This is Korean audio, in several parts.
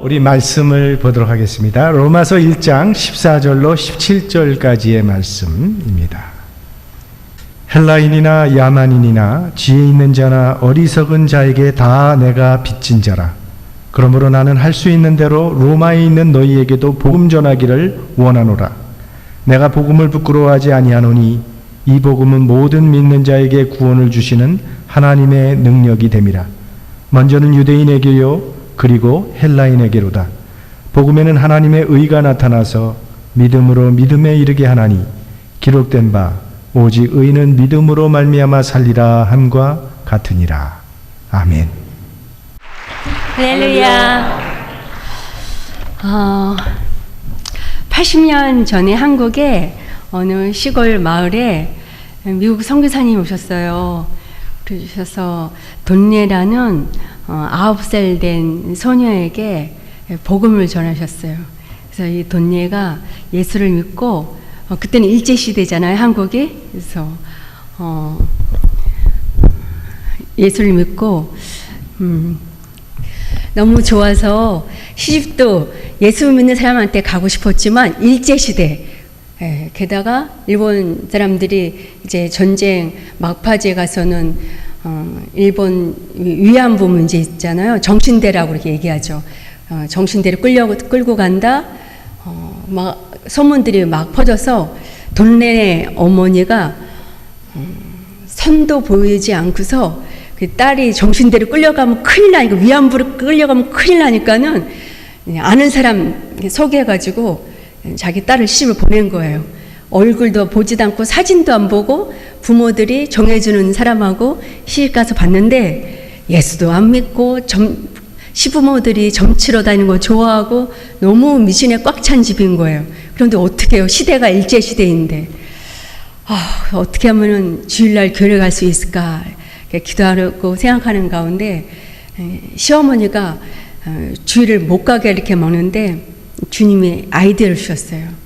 우리 말씀을 보도록 하겠습니다. 로마서 1장 14절로 17절까지의 말씀입니다. 헬라인이나 야만인이나 지혜 있는 자나 어리석은 자에게 다 내가 빚진 자라. 그러므로 나는 할 수 있는 대로 로마에 있는 너희에게도 복음 전하기를 원하노라. 내가 복음을 부끄러워하지 아니하노니 이 복음은 모든 믿는 자에게 구원을 주시는 하나님의 능력이 됨이라. 먼저는 유대인에게요 그리고 헬라인에게로다. 복음에는 하나님의 의가 나타나서 믿음으로 믿음에 이르게 하나니 기록된 바 오직 의는 믿음으로 말미암아 살리라 함과 같으니라. 아멘. 할렐루야. 80년 전에 한국에 어느 시골 마을에 미국 선교사님이 오셨어요. 그러셔서 돈네라는 9살 된 소녀에게 복음을 전하셨어요. 그래서 이 돈네가 예수를 믿고 그때는 일제시대잖아요, 한국이. 그래서 예수를 믿고 너무 좋아서 시집도 예수 믿는 사람한테 가고 싶었지만 일제시대, 게다가 일본 사람들이 이제 전쟁 막바지에 가서는 일본 위안부 문제 있잖아요. 정신대라고 이렇게 얘기하죠. 정신대를 끌고 간다. 막 소문들이 막 퍼져서 돈네 어머니가 선도 보이지 않고서 그 딸이 정신대로 끌려가면 큰일 나니까, 위안부로 끌려가면 큰일 나니까는 아는 사람 소개해가지고 자기 딸을 시집을 보낸 거예요. 얼굴도 보지도 않고 사진도 안 보고 부모들이 정해주는 사람하고 시집 가서 봤는데 예수도 안 믿고 시부모들이 점치러 다니는 거 좋아하고 너무 미신에 꽉 찬 집인 거예요. 그런데 어떻게 해요? 시대가 일제시대인데 어떻게 하면 주일날 교회를 갈 수 있을까 기도하고 생각하는 가운데 시어머니가 주일을 못 가게 이렇게 먹는데 주님이 아이디어를 주셨어요.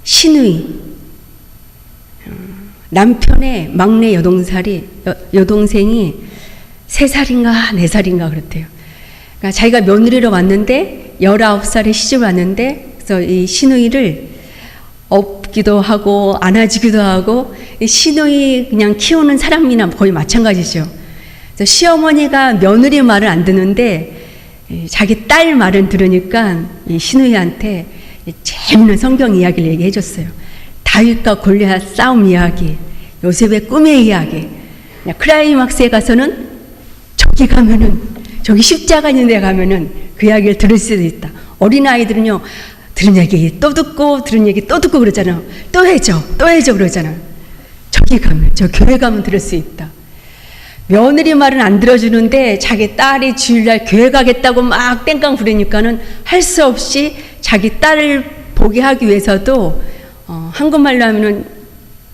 시누이, 남편의 막내 여동생이 3살인가 4살인가 그렇대요. 그러니까 자기가 며느리로 왔는데 19살에 시집을 왔는데, 그래서 이 시누이를 업기도 하고 안아주기도 하고, 시누이 그냥 키우는 사람이나 거의 마찬가지죠. 그래서 시어머니가 며느리 말을 안 듣는데 자기 딸 말은 들으니까 이 시누이한테 재밌는 성경 이야기를 얘기해 줬어요. 다윗과 골리앗 싸움 이야기, 요셉의 꿈의 이야기. 클라이막스에 가서는 저기 십자가 있는 데 가면은 그 이야기를 들을 수도 있다. 어린아이들은요, 들은 얘기 또 듣고 들은 얘기 또 듣고 그러잖아요. 또 해줘 그러잖아요. 저 교회 가면 들을 수 있다. 며느리 말은 안 들어주는데 자기 딸이 주일날 교회 가겠다고 막 땡깡 부리니까는 할 수 없이 자기 딸을 보게 하기 위해서도 한국말로 하면은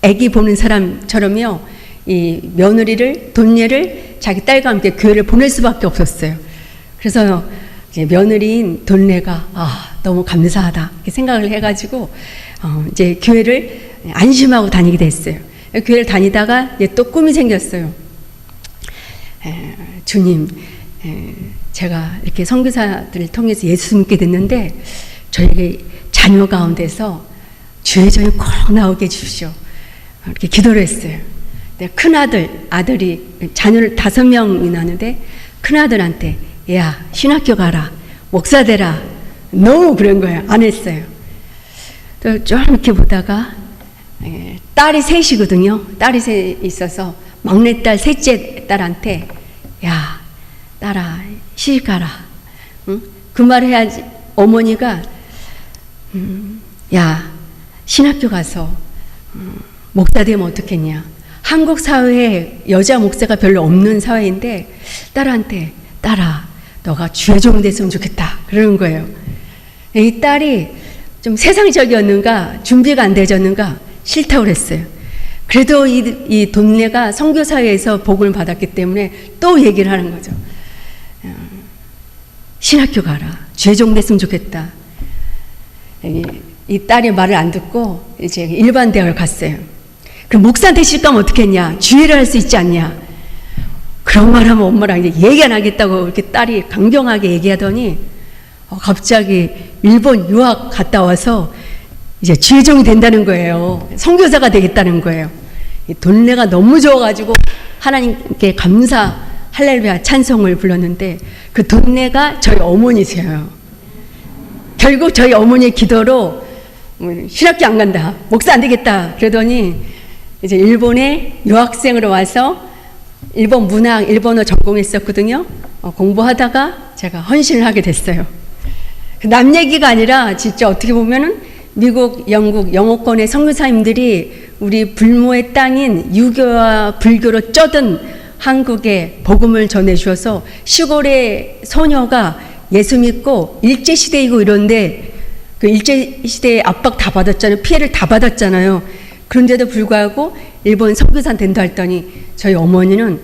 애기 보는 사람처럼요, 이 며느리를, 돈네를 자기 딸과 함께 교회를 보낼 수밖에 없었어요. 그래서 이제 며느리인 돈네가 너무 감사하다 이렇게 생각을 해가지고 이제 교회를 안심하고 다니게 됐어요. 교회를 다니다가 이제 또 꿈이 생겼어요. 주님, 제가 이렇게 선교사들을 통해서 예수 믿게 됐는데 저에게 자녀 가운데서 주의 종이 꼭 나오게 해주십시오. 이렇게 기도를 했어요. 아들이 자녀를 5명이 나는데 큰아들한테 야, 신학교 가라, 목사 되라, 너무 그런 거예요. 안 했어요. 또 좀 이렇게 보다가 딸이 셋이거든요. 딸이 셋 있어서 막내딸, 셋째 딸한테 야, 딸아, 시집 가라. 응? 그 말을 해야지. 어머니가 야, 신학교 가서 목사 되면 어떻겠냐. 한국 사회에 여자 목사가 별로 없는 사회인데 딸한테 딸아, 너가 주의 종 됐으면 좋겠다 그러는 거예요. 이 딸이 좀 세상적이었는가, 준비가 안 되졌는가 싫다고 그랬어요. 그래도 이 돈네가 선교사회에서 복을 받았기 때문에 또 얘기를 하는 거죠. 신학교 가라, 주의 종 됐으면 좋겠다. 이 딸이 말을 안 듣고 이제 일반 대학을 갔어요. 그 목사 되실 거면 어떻게 했냐? 주의를 할 수 있지 않냐? 그런 말 하면 엄마랑 이제 얘기 안 하겠다고 이렇게 딸이 강경하게 얘기하더니 갑자기 일본 유학 갔다 와서 이제 지회종이 된다는 거예요. 선교사가 되겠다는 거예요. 이 돈내가 너무 좋아가지고 하나님께 감사 할렐루야 찬송을 불렀는데 그 돈내가 저희 어머니세요. 결국 저희 어머니의 기도로 신학교 안 간다, 목사 안 되겠다 그러더니 이제 일본에 유학생으로 와서 일본 문학, 일본어 전공했었거든요. 공부하다가 제가 헌신을 하게 됐어요. 남 얘기가 아니라 진짜 어떻게 보면은 미국, 영국, 영어권의 선교사님들이 우리 불모의 땅인 유교와 불교로 쩌든 한국에 복음을 전해주셔서 시골의 소녀가 예수 믿고 일제시대이고 이런데 그 일제시대에 압박 다 받았잖아요. 피해를 다 받았잖아요. 그런데도 불구하고 일본 선교사 된다 했더니 저희 어머니는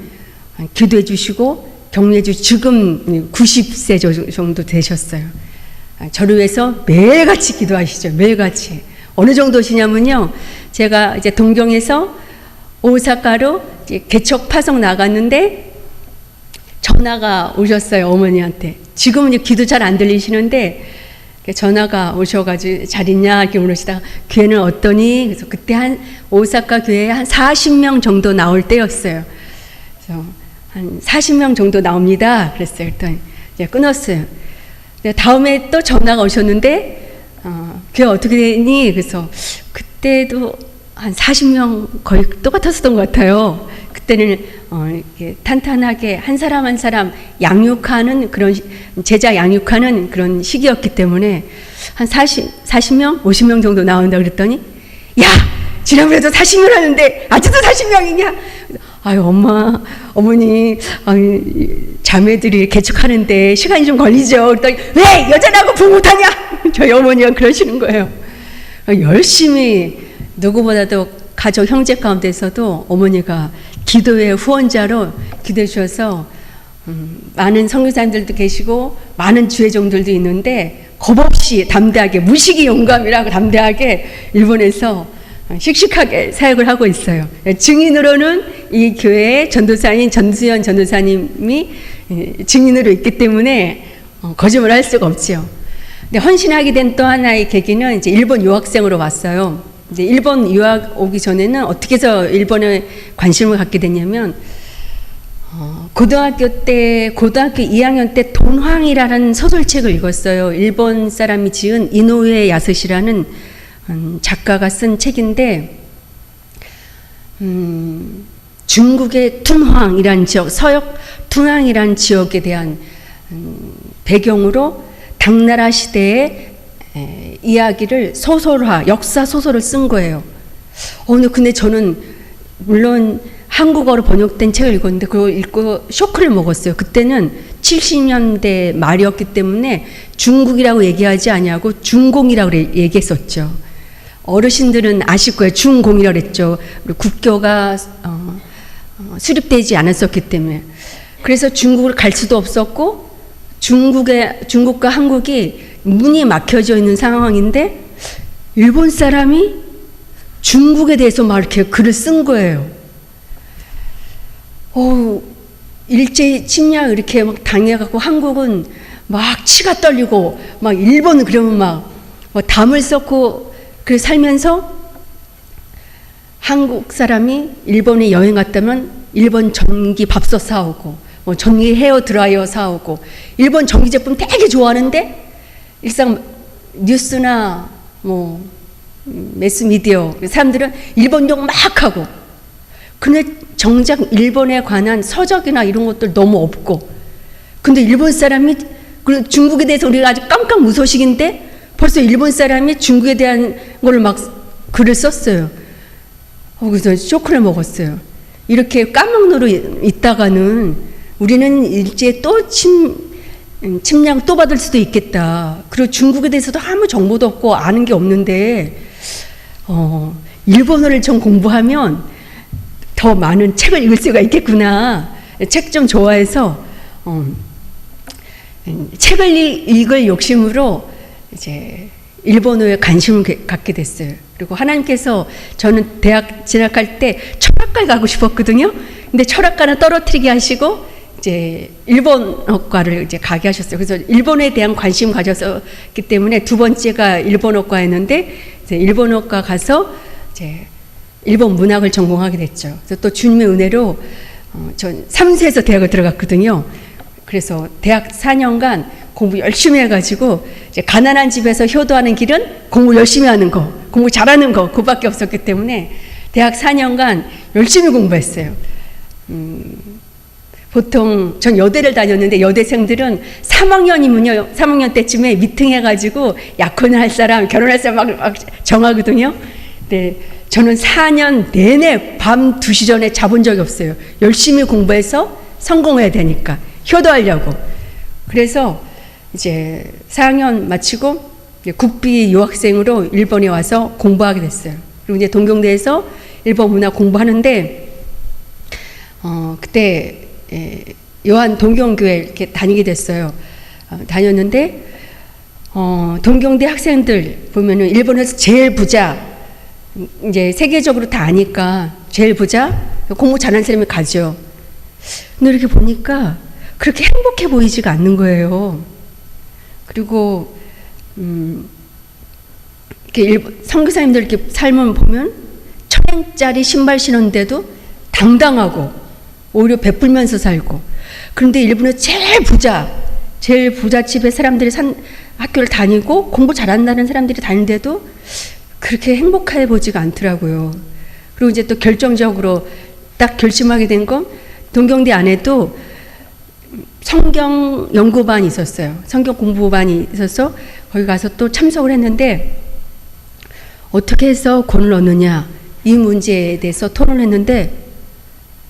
기도해 주시고 격려해 주시고 지금 90세 정도 되셨어요. 저를 위해서 매일같이 기도하시죠. 매일같이. 어느 정도시냐면요. 제가 이제 동경에서 오사카로 이제 개척 파송 나갔는데 전화가 오셨어요. 어머니한테. 지금은 이제 기도 잘 안 들리시는데 전화가 오셔가지고 잘 있냐 이렇게 물으시다가 교회는 어떠니? 그래서 그때 한 오사카 교회에 한 40명 정도 나올 때였어요. 그래서 한 40명 정도 나옵니다. 그랬어요. 그랬더니 이제 끊었어요. 다음에 또 전화가 오셨는데 교회 어떻게 되니? 그래서 그때도 한 40명 거의 똑같았었던 것 같아요. 그때는 이렇게 탄탄하게 한 사람 한 사람 양육하는 그런 제자 양육하는 그런 시기였기 때문에 한 40명, 50명 정도 나온다 그랬더니 야 지난번에도 40명 하는데 아직도 40명이냐? 아유 엄마, 어머니 자매들이 개척하는데 시간이 좀 걸리죠. 그랬더니 왜 여자라고 부모 못하냐? 저희 어머니가 그러시는 거예요. 열심히 누구보다도 가족 형제 가운데서도 어머니가 기도의 후원자로 기도해 주셔서 많은 선교사님들도 계시고 많은 주회종들도 있는데 겁없이 담대하게 무식이 용감이라고 담대하게 일본에서 씩씩하게 사역을 하고 있어요. 증인으로는 이 교회의 전도사인 전수연 전도사님이 증인으로 있기 때문에 거짓말을 할 수가 없죠. 근데 헌신하게 된 또 하나의 계기는 이제 일본 유학생으로 왔어요. 이제 일본 유학 오기 전에는 어떻게 해서 일본에 관심을 갖게 됐냐면 고등학교 2학년 때 돈황이라는 소설책을 읽었어요. 일본 사람이 지은 이노우에 야스시라는 작가가 쓴 책인데 중국의 툰황이라는 지역, 서역 툰황이라는 지역에 대한 배경으로 당나라 시대의 이야기를 소설화, 역사 소설을 쓴 거예요. 근데 저는 물론 한국어로 번역된 책을 읽었는데 그걸 읽고 쇼크를 먹었어요. 그때는 70년대 말이었기 때문에 중국이라고 얘기하지 아니하고 중공이라고 얘기했었죠. 어르신들은 아실 거예요. 중공이라고 했죠. 국교가 수립되지 않았었기 때문에. 그래서 중국을 갈 수도 없었고 중국과 한국이 문이 막혀져 있는 상황인데 일본 사람이 중국에 대해서 막 이렇게 글을 쓴 거예요. 일제 침략 이렇게 막 당해갖고 한국은 막 치가 떨리고 막 일본 그러면 막 담을 쌓고 그 살면서 한국 사람이 일본에 여행 갔다면 일본 전기 밥솥 사오고 전기 헤어 드라이어 사오고 일본 전기 제품 되게 좋아하는데 일상 뉴스나 매스미디어 사람들은 일본 욕 막 하고 근데 정작 일본에 관한 서적이나 이런 것들 너무 없고 근데 일본 사람이 중국에 대해서 우리가 아주 깜깜 무소식인데 벌써 일본 사람이 중국에 대한 걸 막 글을 썼어요. 그래서 쇼크를 먹었어요. 이렇게 까막노로 있다가는 우리는 일제에 또 침략 또 받을 수도 있겠다. 그리고 중국에 대해서도 아무 정보도 없고 아는 게 없는데 일본어를 좀 공부하면 더 많은 책을 읽을 수가 있겠구나. 책 좀 좋아해서 책을 읽을 욕심으로 이제 일본어에 관심을 갖게 됐어요. 그리고 하나님께서 저는 대학 진학할 때 철학과에 가고 싶었거든요. 근데 철학과는 떨어뜨리게 하시고 이제 일본어과를 이제 가게 하셨어요. 그래서 일본에 대한 관심 가졌었기 때문에 두 번째가 일본어과였는데 이제 일본어과 가서 이제 일본 문학을 전공하게 됐죠. 그래서 또 주님의 은혜로 전 3세에서 대학을 들어갔거든요. 그래서 대학 4년간 공부 열심히 해가지고 이제 가난한 집에서 효도하는 길은 공부 열심히 하는 거, 공부 잘하는 거 그밖에 없었기 때문에 대학 4년간 열심히 공부했어요. 보통 전 여대를 다녔는데 여대생들은 3학년이면요 3학년 때쯤에 미팅해가지고 약혼을 할 사람, 결혼할 사람 막 정하거든요. 근데 저는 4년 내내 밤 2시 전에 자본 적이 없어요. 열심히 공부해서 성공해야 되니까 효도하려고. 그래서 이제 4학년 마치고 국비 유학생으로 일본에 와서 공부하게 됐어요. 그리고 이제 동경대에서 일본 문학 공부하는데 그때 요한 동경교회 이렇게 다니게 됐어요. 다녔는데 동경대 학생들 보면은 일본에서 제일 부자, 이제 세계적으로 다 아니까 제일 부자, 공부 잘하는 사람이 가죠. 근데 이렇게 보니까 그렇게 행복해 보이지가 않는 거예요. 그리고 이렇게 선교사님들 이렇게 삶을 보면 1,000엔짜리 신발 신었는데도 당당하고 오히려 베풀면서 살고. 그런데 일본의 제일 부잣집의 사람들이 학교를 다니고 공부 잘한다는 사람들이 다니는데도 그렇게 행복해 보지가 않더라고요. 그리고 이제 또 결정적으로 딱 결심하게 된 건 동경대 안에도 성경 연구반이 있었어요. 성경 공부반이 있어서 거기 가서 또 참석을 했는데 어떻게 해서 권을 얻느냐 이 문제에 대해서 토론했는데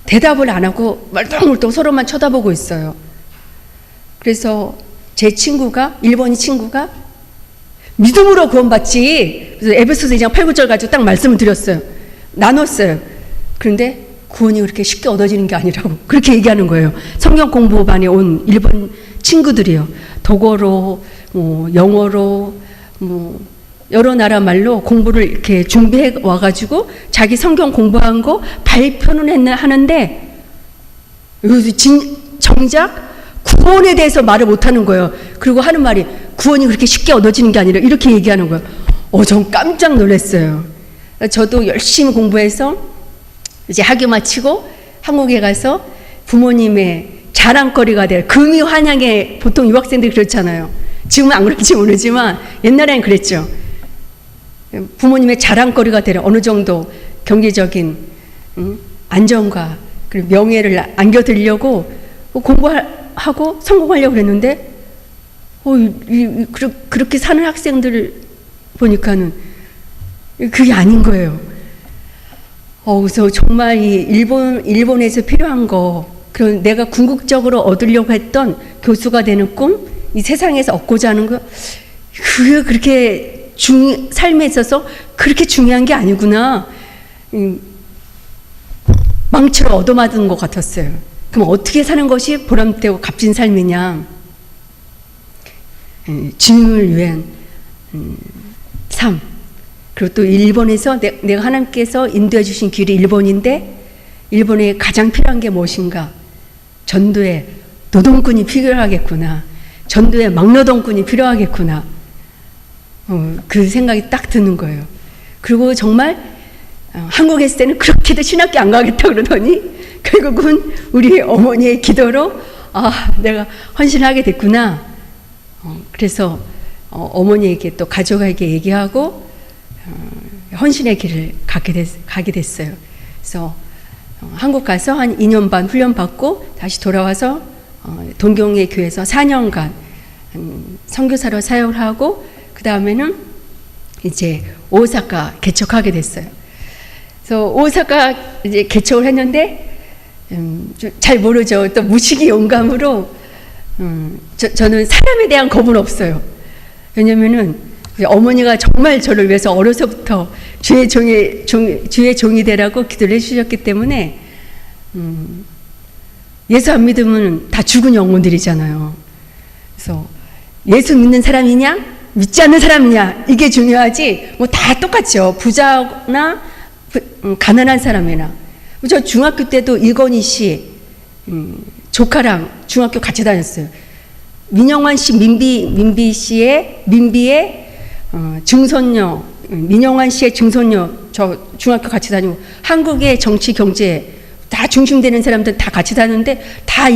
대답을 안 하고 말똥말똥 서로만 쳐다보고 있어요. 그래서 제 친구가, 일본인 친구가 믿음으로 구원받지. 그래서 에베소서 2장 8, 9절 가지고 딱 말씀을 드렸어요. 나눴어요. 그런데 구원이 그렇게 쉽게 얻어지는 게 아니라고 그렇게 얘기하는 거예요. 성경 공부반에 온 일본 친구들이요. 독어로, 영어로, 여러 나라 말로 공부를 이렇게 준비해 와가지고 자기 성경 공부한 거 발표는 하는데 정작 구원에 대해서 말을 못하는 거예요. 그리고 하는 말이 구원이 그렇게 쉽게 얻어지는 게 아니라 이렇게 얘기하는 거예요. 전 깜짝 놀랐어요. 저도 열심히 공부해서 이제 학교 마치고 한국에 가서 부모님의 자랑거리가 될 금이 환양에 보통 유학생들이 그렇잖아요. 지금은 안 그런지 모르지만 옛날에는 그랬죠. 부모님의 자랑거리가 되는 어느 정도 경제적인 안정과 그리고 명예를 안겨드리려고 공부하고 성공하려고 그랬는데 그렇게 사는 학생들을 보니까는 그게 아닌 거예요. 그래서 정말 이 일본에서 필요한 거, 그런 내가 궁극적으로 얻으려고 했던 교수가 되는 꿈, 이 세상에서 얻고자 하는 거, 그게 그렇게 삶에 있어서 그렇게 중요한 게 아니구나. 망치로 얻어맞은 것 같았어요. 그럼 어떻게 사는 것이 보람되고 값진 삶이냐? 주님을 위한 삶. 그리고 또 일본에서 내가 하나님께서 인도해 주신 길이 일본인데 일본에 가장 필요한 게 무엇인가? 전도에 노동꾼이 필요하겠구나. 전도에 막노동꾼이 필요하겠구나. 그 생각이 딱 드는 거예요. 그리고 정말 한국에 있을 때는 그렇게도 신학교 안 가겠다 그러더니 결국은 우리 어머니의 기도로 내가 헌신하게 됐구나. 그래서 어머니에게 또 가족에게 얘기하고 헌신의 길을 가게 됐어요. 그래서 한국 가서 한 2년 반 훈련 받고 다시 돌아와서 동경의 교회에서 4년간 선교사로 사역을 하고 그 다음에는 이제 오사카 개척하게 됐어요. 그래서 오사카 이제 개척을 했는데 잘 모르죠. 또 무식이 용감으로 저는 사람에 대한 겁은 없어요. 왜냐면은 어머니가 정말 저를 위해서 어려서부터 주의 종이 되라고 기도를 해주셨기 때문에 예수 안 믿으면 다 죽은 영혼들이잖아요. 그래서 예수 믿는 사람이냐 믿지 않는 사람이냐 이게 중요하지 뭐 다 똑같죠. 부자나 가난한 사람이나 저 중학교 때도 이건희 씨 조카랑 중학교 같이 다녔어요. 민영환 씨, 민비의 증손녀, 민영환 씨의 증손녀, 저 중학교 같이 다니고, 한국의 정치, 경제 다 중심되는 사람들 다 같이 다녔는데, 다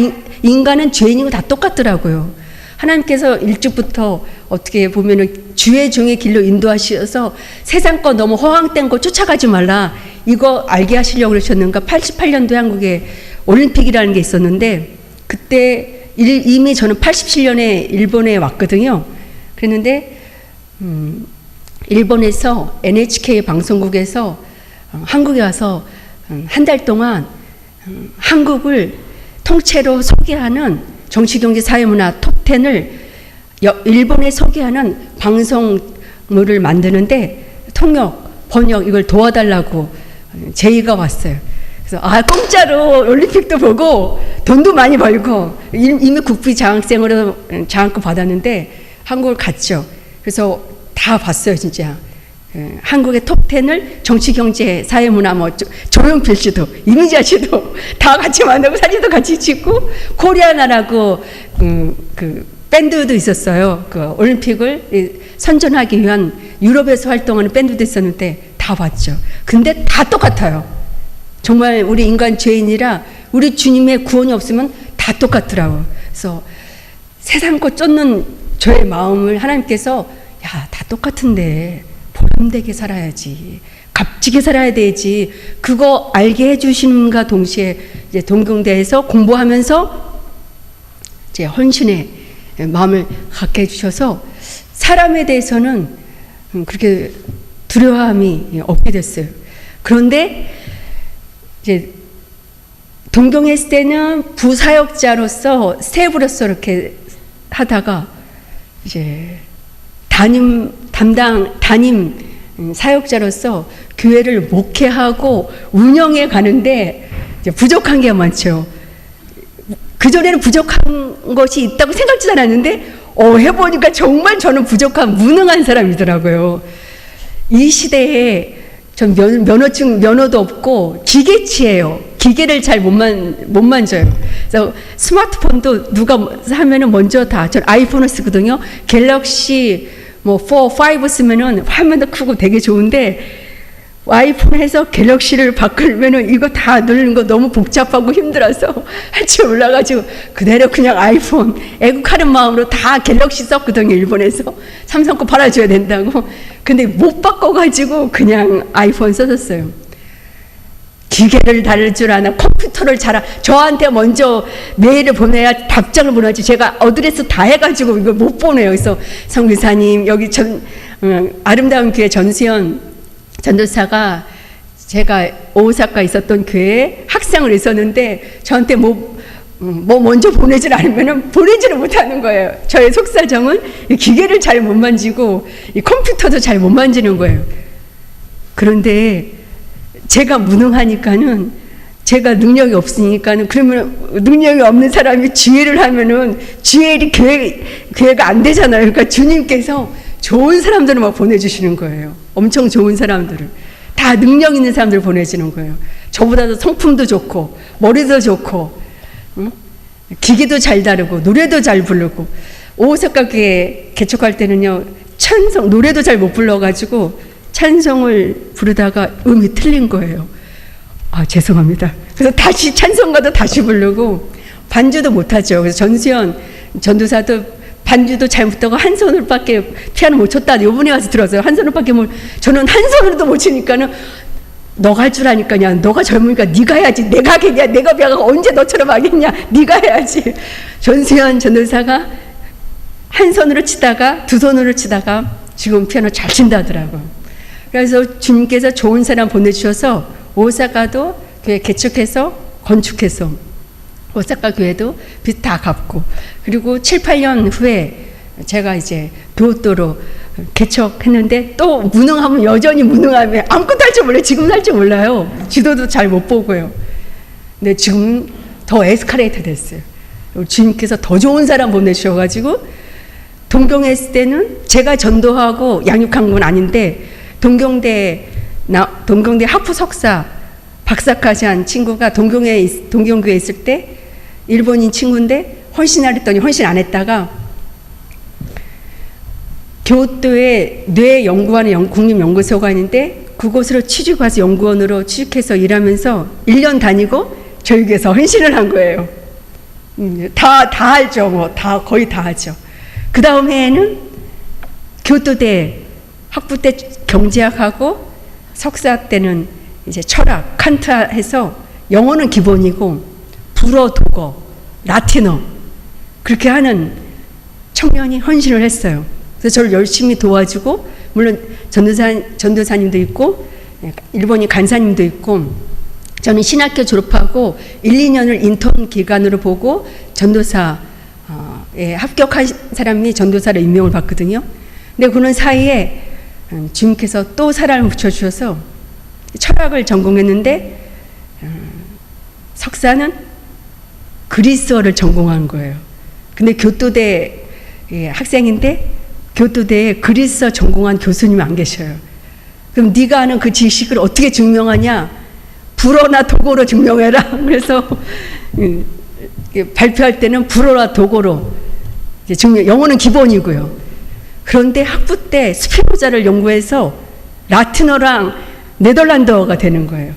인간은 죄인이고 다 똑같더라고요. 하나님께서 일찍부터 어떻게 보면은 주의 종의 길로 인도하셔서 세상 거 너무 허황된 거 쫓아가지 말라, 이거 알게 하시려고 그러셨는가. 88년도에 한국에 올림픽이라는 게 있었는데, 그때 이미 저는 87년에 일본에 왔거든요. 그랬는데 일본에서 NHK 방송국에서 한국에 와서 한 달 동안 한국을 통째로 소개하는 정치경제사회문화 톱10을 일본에 소개하는 방송물을 만드는데 통역, 번역 이걸 도와달라고 제의가 왔어요. 그래서 공짜로 올림픽도 보고 돈도 많이 벌고, 이미 국비 장학생으로 장학금 받았는데 한국을 갔죠. 그래서 다 봤어요, 진짜. 한국의 톱10을 정치, 경제, 사회, 문화, 조용필 씨도, 이미자 씨도 다 같이 만나고 사진도 같이 찍고, 코리아나라고 그 밴드도 있었어요. 그 올림픽을 선전하기 위한 유럽에서 활동하는 밴드도 있었는데 다 봤죠. 근데 다 똑같아요. 정말 우리 인간 죄인이라 우리 주님의 구원이 없으면 다 똑같더라고요. 그래서 세상 거 쫓는 저의 마음을 하나님께서, 야, 다 똑같은데 보람되게 살아야지, 값지게 살아야 되지, 그거 알게 해주시는가 동시에 이제 동경대에서 공부하면서 이제 헌신의 마음을 갖게 해주셔서 사람에 대해서는 그렇게 두려움이 없게 됐어요. 그런데 이제 동경에 있을 때는 부사역자로서 세부로서 이렇게 하다가 이제 담임 사역자로서 교회를 목회하고 운영해 가는데 이제 부족한 게 많죠. 그전에는 부족한 것이 있다고 생각지도 않았는데 해보니까 정말 저는 부족한 무능한 사람이더라고요. 이 시대에 전 면허도 없고 기계치예요. 기계를 잘 못 만져요. 그래서 스마트폰도 누가 하면은 먼저 전 아이폰을 쓰거든요. 갤럭시 4, 5 쓰면은 화면도 크고 되게 좋은데, 아이폰 해서 갤럭시를 바꾸면은 이거 다 누르는 거 너무 복잡하고 힘들어서 할 줄 몰라가지고 그대로 그냥 아이폰 애국하는 마음으로 다 갤럭시 썼거든요. 일본에서 삼성 거 팔아줘야 된다고. 근데 못 바꿔가지고 그냥 아이폰 썼었어요. 기계를 다룰 줄 아나, 컴퓨터를 저한테 먼저 메일을 보내야 답장을 보내지, 제가 어드레스 다 해가지고 이걸 못 보내요. 그래서 성교사님, 여기 아름다운 교회 전수연 전도사가 제가 오사카 있었던 교회에 학생을 있었는데 저한테 뭐 먼저 보내질 않으면 보내지를 못하는 거예요. 저의 속사정은 기계를 잘 못 만지고 이 컴퓨터도 잘 못 만지는 거예요. 그런데 제가 무능하니까는, 제가 능력이 없으니까는, 그러면 능력이 없는 사람이 지혜를 하면은 지혜의 교회가 안 되잖아요. 그러니까 주님께서 좋은 사람들을 막 보내주시는 거예요. 엄청 좋은 사람들을. 다 능력 있는 사람들을 보내주는 거예요. 저보다도 성품도 좋고, 머리도 좋고, 기계도 잘 다루고, 노래도 잘 부르고. 오사카 교회 개척할 때는요, 노래도 잘 못 불러가지고, 찬송을 부르다가 음이 틀린 거예요. 죄송합니다. 그래서 다시 찬송가도 다시 부르고, 반주도 못하죠. 그래서 전수연 전도사도 반주도 잘 못하고 한 손으로밖에 피아노 못 쳤다. 요번에 와서 들었어요. 한 손으로밖에 저는 한 손으로도 못 치니까는, 너가 할 줄 아니까, 너가 젊으니까 네가 해야지. 내가 하겠냐? 내가 배가 언제 너처럼 하겠냐? 네가 해야지. 전수연 전도사가 한 손으로 치다가 두 손으로 치다가 지금 피아노 잘 친다 하더라고요. 그래서 주님께서 좋은 사람 보내주셔서 오사카도 교회 개척해서 건축해서 오사카 교회도 빚 다 갚고, 그리고 7, 8년 후에 제가 이제 교토로 개척했는데, 또 무능하면 여전히 무능하면 아무것도 할 줄 몰라요. 지금 할 줄 몰라요. 지도도 잘 못 보고요. 근데 지금 더 에스컬레이터 됐어요. 주님께서 더 좋은 사람 보내주셔가지고, 동경에 있을 때는 제가 전도하고 양육한 건 아닌데, 동경대 학부 석사 박사까지 한 친구가 동경교회에 있을 때 일본인 친구인데 헌신하랬더니 헌신 안 했다가 교토에 뇌 연구하는 국립연구소가 있는데 그곳으로 취직 와서 연구원으로 취직해서 일하면서 1년 다니고 저희 교회에서 헌신을 한 거예요. 다 알죠. 뭐 다 거의 다 하죠. 그 다음 해에는 교토대 학부 때 경제학하고 석사 때는 이제 철학, 칸트 해서 영어는 기본이고 불어, 독어, 라틴어 그렇게 하는 청년이 헌신을 했어요. 그래서 저를 열심히 도와주고 물론 전도사님도 있고 일본인 간사님도 있고 저는 신학교 졸업하고 1, 2년을 인턴 기간으로 보고 전도사에 합격한 사람이 전도사로 임명을 받거든요. 근데 그런 사이에 주님께서 또 사랑을 붙여주셔서 철학을 전공했는데 석사는 그리스어를 전공한 거예요. 근데 교토대 학생인데 교토대에 그리스어 전공한 교수님이 안 계셔요. 그럼 네가 아는 그 지식을 어떻게 증명하냐? 불어나 독어로 증명해라. 그래서 발표할 때는 불어나 독어로 증명, 영어는 기본이고요. 그런데 학부 때 스피노자를 연구해서 라틴어랑 네덜란드어가 되는 거예요.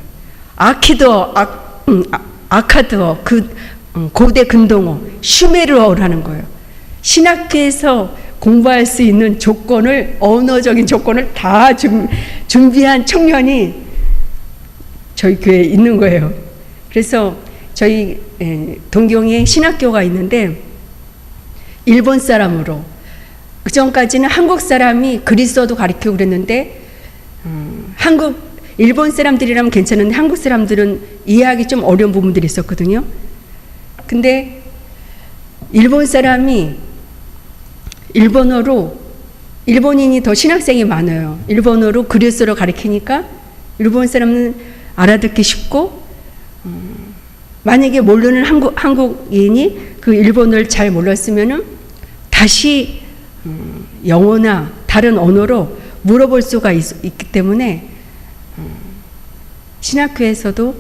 아키드어, 아카드어, 고대 근동어, 슈메르어를 하는 거예요. 신학교에서 공부할 수 있는 조건을, 언어적인 조건을 다 준비한 청년이 저희 교회에 있는 거예요. 그래서 저희 동경에 신학교가 있는데 일본 사람으로, 그 전까지는 한국 사람이 그리스어도 가르치고 그랬는데 일본 사람들이라면 괜찮은데 한국 사람들은 이해하기 좀 어려운 부분들이 있었거든요. 근데 일본 사람이 일본인이 더 신학생이 많아요. 일본어로 그리스어로 가르치니까 일본 사람은 알아듣기 쉽고 만약에 모르는 한국인이 그 일본어를 잘 몰랐으면은 다시 영어나 다른 언어로 물어볼 수가 있기 때문에 신학교에서도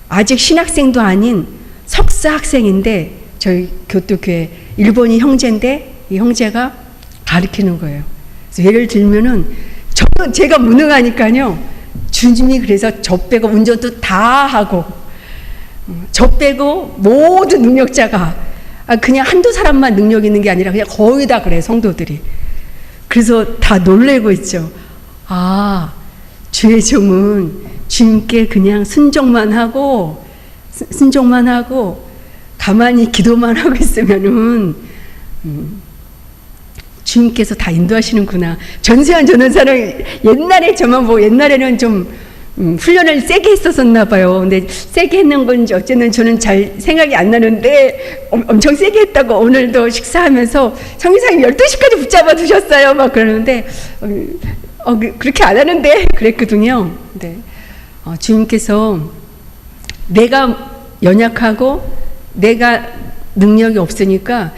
아직 신학생도 아닌 석사 학생인데 저희 교토교회 일본인 형제인데 이 형제가 가르치는 거예요. 그래서 예를 들면은 제가 무능하니까요. 주님이 그래서 저 빼고 운전도 다 하고 저 빼고 모든 능력자가 그냥 한두 사람만 능력 있는 게 아니라 그냥 거의 다 그래요. 성도들이. 그래서 다 놀래고 있죠. 주의 종은 주님께 그냥 순종만 하고 가만히 기도만 하고 있으면은 주님께서 다 인도하시는구나. 전세한 전도사는 옛날에 저만 보고 옛날에는 좀 훈련을 세게 했었나 봐요. 근데 세게 했는 건지 어쨌든 저는 잘 생각이 안 나는데 엄청 세게 했다고 오늘도 식사하면서 성교사님 12시까지 붙잡아 두셨어요. 막 그러는데 그렇게 안 하는데 그랬거든요. 네. 주님께서 내가 연약하고 내가 능력이 없으니까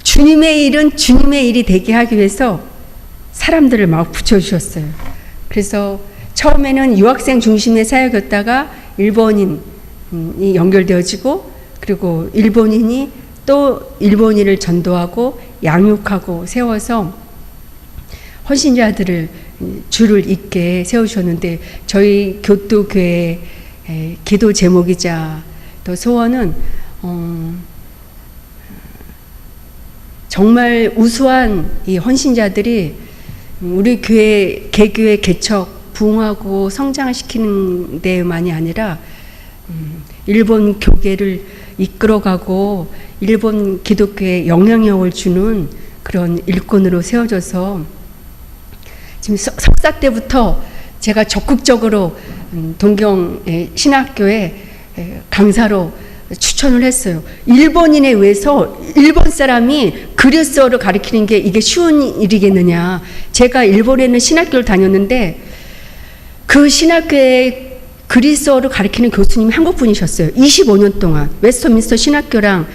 주님의 일은 주님의 일이 되게 하기 위해서 사람들을 막 붙여주셨어요. 그래서 처음에는 유학생 중심의 사역이었다가 일본인이 연결되어지고 그리고 일본인이 또 일본인을 전도하고 양육하고 세워서 헌신자들을 줄을 잇게 세우셨는데 저희 교토교회 기도 제목이자 또 소원은 정말 우수한 이 헌신자들이 우리 교회 개교회 개척 부흥하고 성장시키는 데만이 아니라 일본 교계를 이끌어가고 일본 기독교에 영향력을 주는 그런 일꾼으로 세워져서 지금 석사 때부터 제가 적극적으로 동경 신학교에 강사로 추천을 했어요. 일본인에 의해서 일본 사람이 그리스어를 가르치는 게 이게 쉬운 일이겠느냐. 제가 일본에 있는 신학교를 다녔는데 그 신학교에 그리스어를 가르치는 교수님이 한국 분이셨어요. 25년 동안 웨스트민스터 신학교랑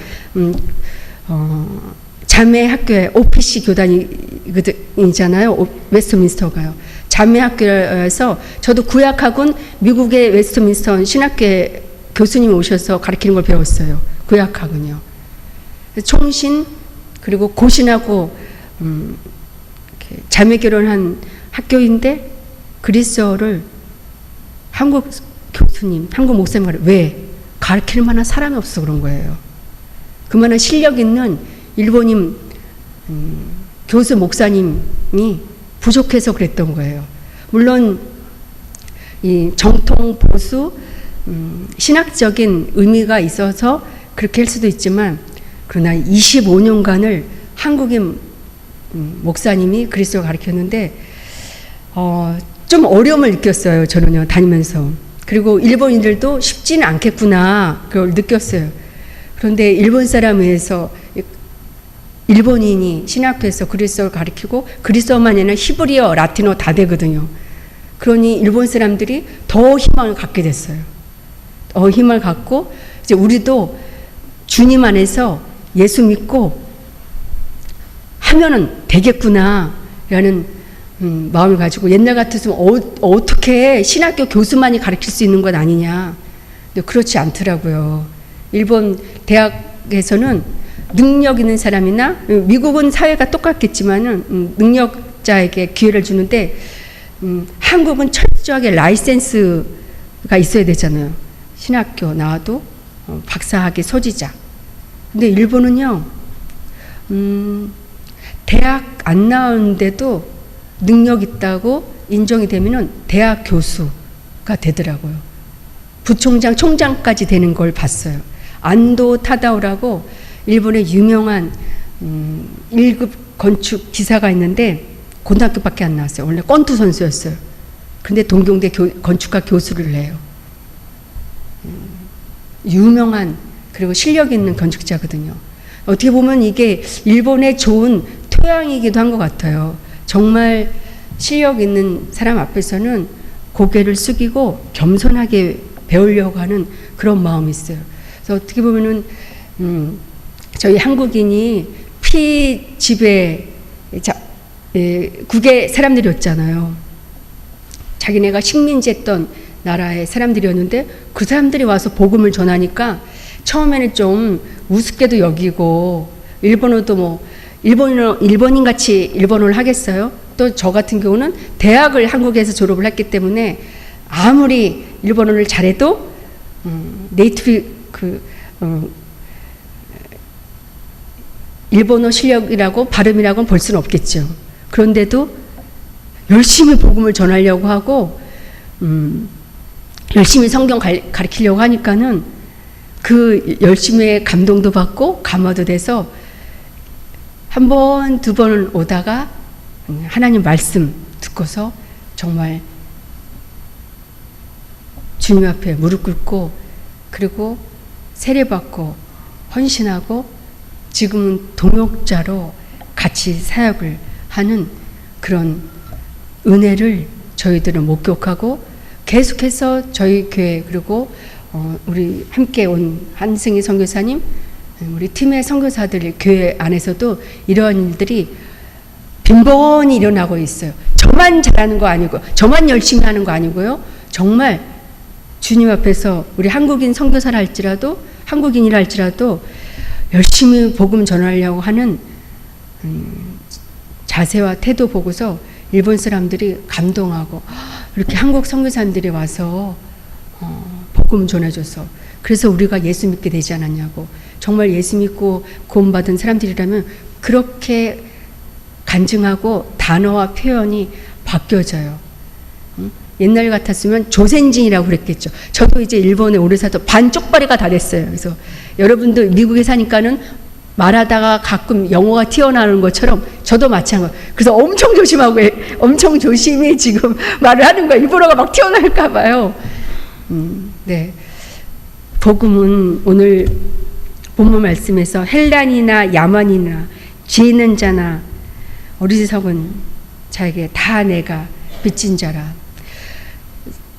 자매 학교에 OPC 교단이잖아요. 웨스트민스터가요. 자매 학교에서 저도 구약학원 미국의 웨스트민스터 신학교에 교수님 오셔서 가르치는 걸 배웠어요. 구약학은요. 총신 그리고 고신하고 이렇게 자매 결혼한 학교인데 그리스어를 한국 교수님, 한국 목사님 왜 가르칠 만한 사람이 없어 그런 거예요. 그만한 실력 있는 일본인 교수 목사님이 부족해서 그랬던 거예요. 물론 이 정통 보수 신학적인 의미가 있어서 그렇게 할 수도 있지만 그러나 25년간을 한국인 목사님이 그리스도를 가르쳤는데 좀 어려움을 느꼈어요. 저는요 다니면서. 그리고 일본인들도 쉽지는 않겠구나 그걸 느꼈어요. 그런데 일본 사람에서 일본인이 신학교에서 그리스도를 가르치고 그리스도만 아니라 히브리어, 라틴어 다 되거든요. 그러니 일본 사람들이 더 희망을 갖게 됐어요. 더 힘을 갖고 이제 우리도 주님 안에서 예수 믿고 하면은 되겠구나라는 마음을 가지고 옛날 같았으면 어떻게 신학교 교수만이 가르칠 수 있는 것 아니냐. 근데 그렇지 않더라고요. 일본 대학에서는 능력 있는 사람이나 미국은 사회가 똑같겠지만은 능력자에게 기회를 주는데 한국은 철저하게 라이센스가 있어야 되잖아요. 신학교 나와도 박사학위 소지자. 근데 일본은요 대학 안 나오는데도 능력 있다고 인정이 되면은 대학 교수가 되더라고요. 부총장, 총장까지 되는 걸 봤어요. 안도 타다오라고 일본의 유명한 1급 건축 기사가 있는데 고등학교밖에 안 나왔어요. 원래 권투 선수였어요. 근데 동경대 건축학 교수를 해요. 유명한 그리고 실력 있는 건축자거든요. 어떻게 보면 이게 일본의 좋은 토양이기도 한 것 같아요. 정말 실력 있는 사람 앞에서는 고개를 숙이고 겸손하게 배우려고 하는 그런 마음이 있어요. 그래서 어떻게 보면은 저희 한국인이 피지배 국의 사람들이었잖아요. 자기네가 식민지했던 나라의 사람들이었는데 그 사람들이 와서 복음을 전하니까 처음에는 좀 우습게도 여기고 일본어도 뭐 일본인 같이 일본어를 하겠어요? 또 저 같은 경우는 대학을 한국에서 졸업을 했기 때문에 아무리 일본어를 잘해도 네이티브 일본어 실력이라고 발음이라고는 볼 수는 없겠죠. 그런데도 열심히 복음을 전하려고 하고 열심히 성경 가르치려고 하니까는 그 열심히에 감동도 받고 감화도 돼서 한 번, 두 번 오다가 하나님 말씀 듣고서 정말 주님 앞에 무릎 꿇고 그리고 세례받고 헌신하고 지금은 동역자로 같이 사역을 하는 그런 은혜를 저희들은 목격하고 계속해서 저희 교회 그리고 우리 함께 온 한승희 선교사님 우리 팀의 선교사들 교회 안에서도 이러한 일들이 빈번히 일어나고 있어요. 저만 잘하는 거 아니고 저만 열심히 하는 거 아니고요. 정말 주님 앞에서 우리 한국인 선교사라 할지라도 한국인이라 할지라도 열심히 복음 전하려고 하는 자세와 태도 보고서 일본 사람들이 감동하고 이렇게 한국 선교사님들이 와서 복음 전해줘서 그래서 우리가 예수 믿게 되지 않았냐고. 정말 예수 믿고 구원받은 사람들이라면 그렇게 간증하고 단어와 표현이 바뀌어져요. 옛날 같았으면 조센진이라고 그랬겠죠. 저도 이제 일본에 오래 살다 반쪽발이가 다 됐어요. 그래서 여러분들 미국에 사니까는 말하다가 가끔 영어가 튀어나오는 것처럼 저도 마찬가지. 그래서 엄청 조심하고 엄청 조심히 지금 말을 하는 거예요. 일본어가 막 튀어나올까 봐요. 네. 복음은 오늘 본문 말씀에서 헬란이나 야만이나 지혜 있는 자나 어리석은 자에게 다 내가 빚진 자라.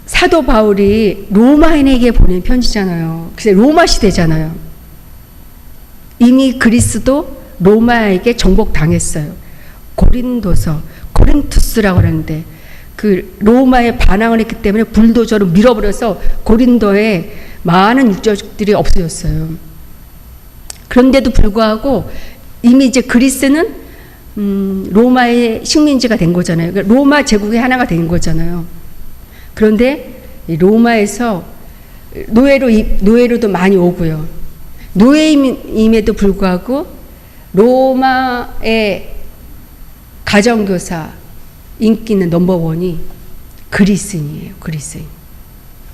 사도 바울이 로마인에게 보낸 편지잖아요. 그래서 로마 시대잖아요. 이미 그리스도 로마에게 정복당했어요. 고린도서, 고린투스라고 하는데 그 로마에 반항을 했기 때문에 불도저로 밀어버려서 고린도에 많은 유적들이 없어졌어요. 그런데도 불구하고 이미 이제 그리스는 로마의 식민지가 된 거잖아요. 그러니까 로마 제국의 하나가 된 거잖아요. 그런데 로마에서 노예로도 많이 오고요. 노예임에도 불구하고 로마의 가정교사 인기 있는 넘버원이 그리스인이에요. 그리스인.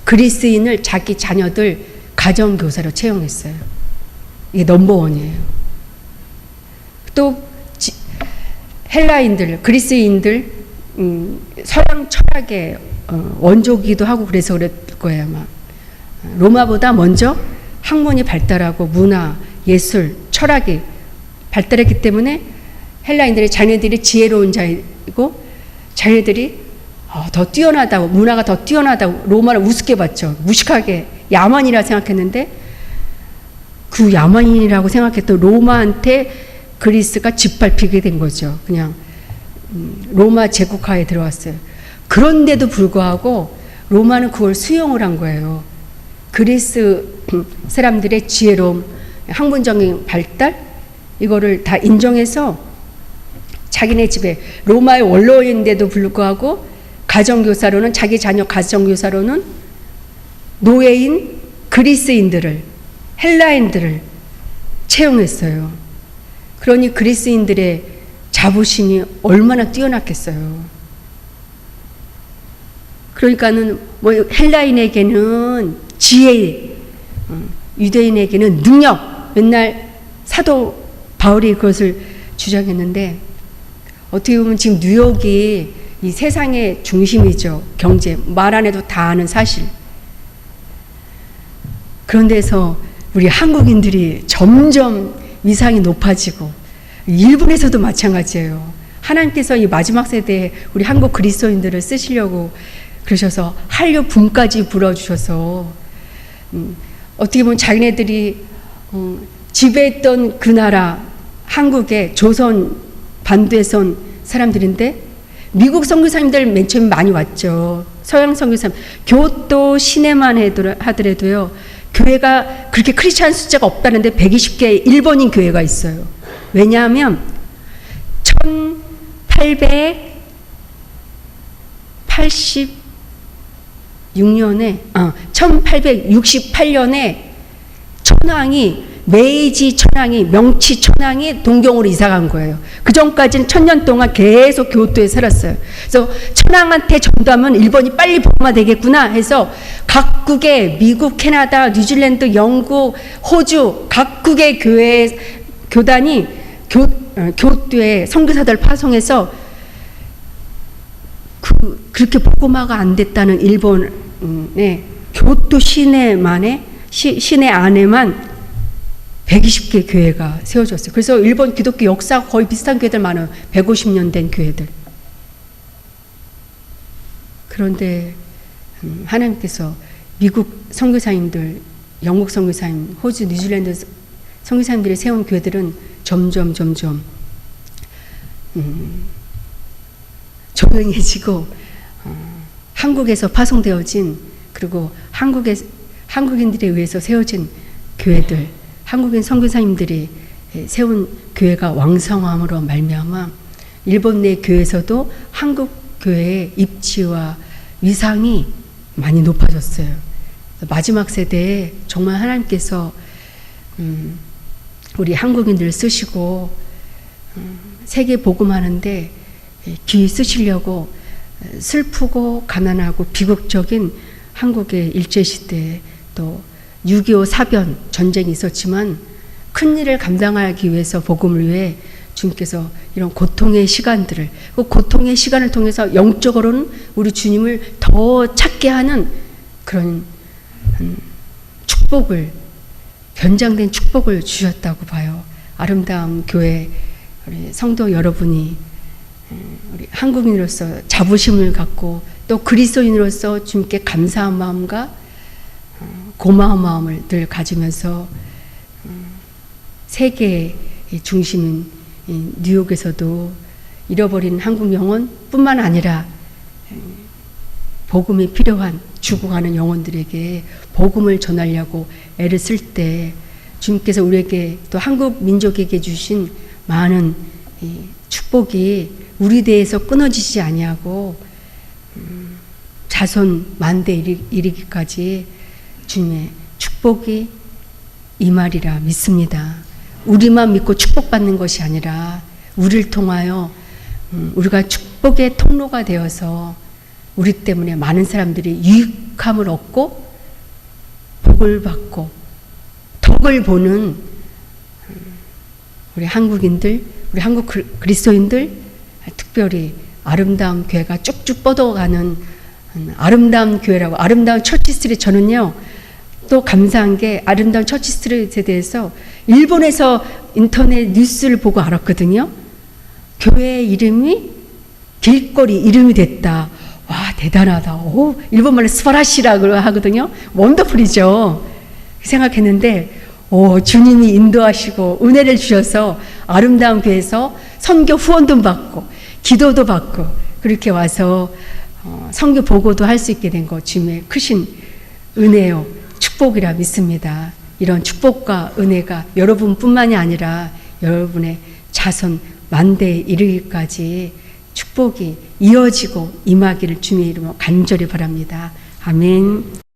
그리스인을 자기 자녀들 가정교사로 채용했어요. 이게 넘버원이에요. 또 헬라인들, 그리스인들 서양 철학의 원조기도 하고 그래서 그럴 거예요 아마. 로마보다 먼저 학문이 발달하고 문화, 예술, 철학이 발달했기 때문에 헬라인들의 자녀들이 지혜로운 자이고 자녀들이 더 뛰어나다고, 문화가 더 뛰어나다고 로마를 우습게 봤죠. 무식하게 야만이라 생각했는데 그 야만이라고 생각했던 로마한테 그리스가 짓밟히게 된 거죠. 그냥 로마 제국하에 들어왔어요. 그런데도 불구하고 로마는 그걸 수용을 한 거예요. 그리스 사람들의 지혜로움, 학문적인 발달 이거를 다 인정해서 자기네 집에 로마의 원로인데도 불구하고 가정교사로는 자기 자녀 가정교사로는 노예인 그리스인들을 헬라인들을 채용했어요. 그러니 그리스인들의 자부심이 얼마나 뛰어났겠어요. 그러니까는 뭐 헬라인에게는 지혜, 유대인에게는 능력, 맨날 사도 바울이 그것을 주장했는데 어떻게 보면 지금 뉴욕이 이 세상의 중심이죠. 경제, 말 안 해도 다 아는 사실. 그런 데서 우리 한국인들이 점점 위상이 높아지고 일본에서도 마찬가지예요. 하나님께서 이 마지막 세대에 우리 한국 그리스도인들을 쓰시려고 그러셔서 한류 붐까지 불어주셔서 어떻게 보면 자기네들이 지배했던 그 나라 한국의 조선 반도에서 온 사람들인데 미국 선교사님들 맨 처음에 많이 왔죠. 서양 선교사님 교토 시내만 하더라도요. 교회가 그렇게 크리스찬 숫자가 없다는데 120개 일본인 교회가 있어요. 왜냐하면 1868년에 메이지 천황이 명치 천황이 동경으로 이사간 거예요. 그 전까지는 1000년 동안 계속 교토에 살았어요. 그래서 천황한테 전도하면 일본이 빨리 복마되겠구나 해서 각국의 미국, 캐나다, 뉴질랜드, 영국, 호주 각국의 교단이 교토에 선교사들 파송해서 그렇게 복음화가 안 됐다는 일본의 교토 시내 안에만 120개 교회가 세워졌어요. 그래서 일본 기독교 역사가 거의 비슷한 교회들 많아요. 150년 된 교회들. 그런데 하나님께서 미국 선교사님들, 영국 선교사님, 호주, 뉴질랜드 선교사님들이 세운 교회들은 점점 조용해지고 한국에서 파송되어진 그리고 한국인들에 의해서 세워진 교회들, 한국인 선교사님들이 세운 교회가 왕성함으로 말미암아 일본 내 교회에서도 한국 교회의 입지와 위상이 많이 높아졌어요. 마지막 세대에 정말 하나님께서 우리 한국인들을 쓰시고 세계 복음하는데 귀히 쓰시려고 슬프고 가난하고 비극적인 한국의 일제시대 또 6.25 사변 전쟁이 있었지만 큰일을 감당하기 위해서 복음을 위해 주님께서 이런 고통의 시간들을 그 고통의 시간을 통해서 영적으로는 우리 주님을 더 찾게 하는 그런 축복을 변장된 축복을 주셨다고 봐요. 아름다운 교회 우리 성도 여러분이 우리 한국인으로서 자부심을 갖고 또 그리스도인으로서 주님께 감사한 마음과 고마운 마음을 늘 가지면서 세계에 이 중심인 이 뉴욕에서도 잃어버린 한국 영혼뿐만 아니라 복음이 필요한 죽어가는 영혼들에게 복음을 전하려고 애를 쓸 때 주님께서 우리에게 또 한국 민족에게 주신 많은 이 축복이 우리 대에서 끊어지지 아니하고 자손 만대 이르기까지 주님의 축복이 임하리라 믿습니다. 우리만 믿고 축복받는 것이 아니라 우리를 통하여 우리가 축복의 통로가 되어서 우리 때문에 많은 사람들이 유익함을 얻고 복을 받고 덕을 보는 우리 한국인들, 우리 한국 그리스도인들, 특별히 아름다운 교회가 쭉쭉 뻗어가는 아름다운 교회라고, 아름다운 처치스트릿. 저는요 또 감사한 게 아름다운 처치스트릿에 대해서 일본에서 인터넷 뉴스를 보고 알았거든요. 교회 이름이 길거리 이름이 됐다. 와, 대단하다. 오, 일본말로 스파라시라고 하거든요. 원더풀이죠. 생각했는데 주님이 인도하시고 은혜를 주셔서 아름다운 교회에서 선교 후원도 받고 기도도 받고 그렇게 와서 선교 보고도 할 수 있게 된 거 주님의 크신 은혜요 축복이라 믿습니다. 이런 축복과 은혜가 여러분뿐만이 아니라 여러분의 자손 만대에 이르기까지 축복이 이어지고 임하기를 주님의 이름으로 간절히 바랍니다. 아멘.